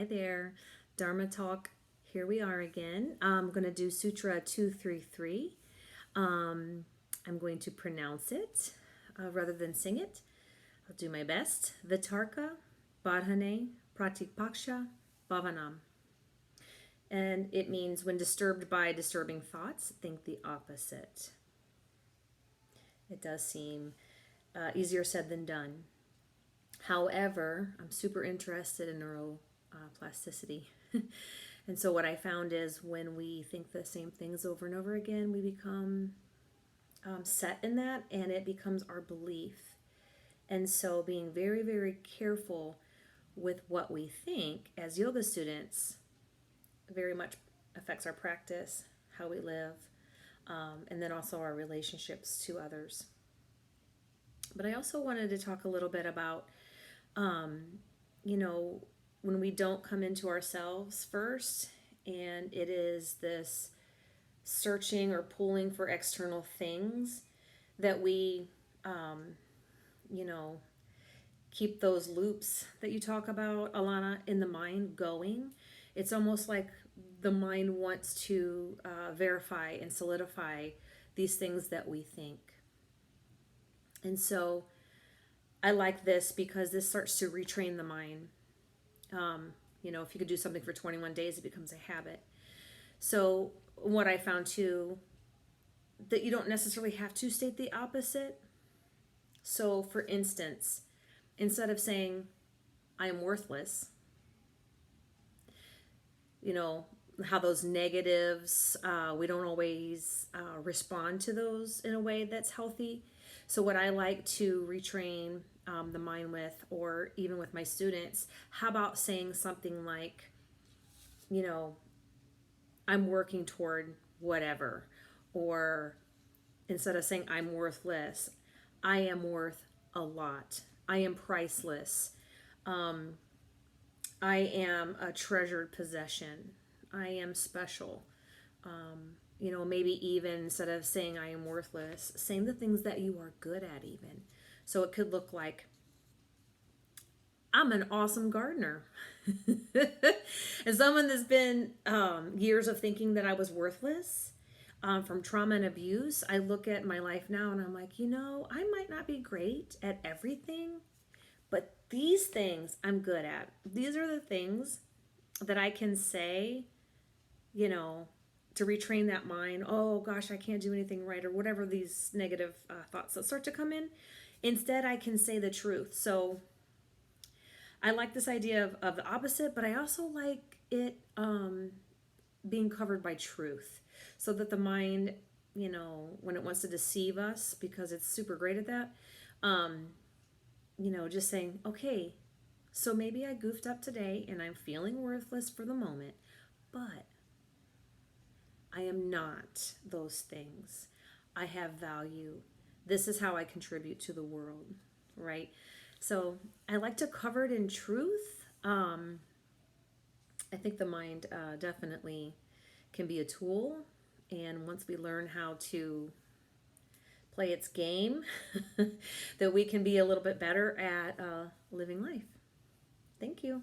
Hi there, Dharma Talk. Here we are again. I'm going to do Sutra 233. Um, I'm going to pronounce it rather than sing it. I'll do my best. Vitarka, Badhane, Pratikpaksha, Bhavanam. And it means when disturbed by disturbing thoughts, think the opposite. It does seem easier said than done. However, I'm super interested in neuroplasticity. And so what I found is when we think the same things over and over again, we become set in that and it becomes our belief. And so being very, very careful with what we think as yoga students very much affects our practice, how we live, and then also our relationships to others. But I also wanted to talk a little bit about, you know, when we don't come into ourselves first, and it is this searching or pulling for external things that we, you know, keep those loops that you talk about, Alana, in the mind going. It's almost like the mind wants to verify and solidify these things that we think. And so I like this because this starts to retrain the mind. If you could do something for 21 days, it becomes a habit. So what I found too, that you don't necessarily have to state the opposite. So for instance, instead of saying, I am worthless, how those negatives, we don't always respond to those in a way that's healthy. So what I like to retrain the mind with, or even with my students, how about saying something like, I'm working toward whatever, or instead of saying I'm worthless, I am worth a lot. I am priceless. I am a treasured possession. I am special. Maybe even instead of saying I am worthless, saying the things that you are good at even. So it could look like, I'm an awesome gardener. As someone that's been years of thinking that I was worthless from trauma and abuse, I look at my life now and I'm like, I might not be great at everything, but these things I'm good at. These are the things that I can say, to retrain that mind. Oh gosh, I can't do anything right, or whatever these negative thoughts that start to come in. Instead, I can say the truth. So I like this idea of the opposite, but I also like it being covered by truth, so that the mind, when it wants to deceive us, because it's super great at that, just saying, okay, so maybe I goofed up today and I'm feeling worthless for the moment, but I am not those things. I have value. This is how I contribute to the world, right? So I like to cover it in truth. I think the mind definitely can be a tool. And once we learn how to play its game, that we can be a little bit better at living life. Thank you.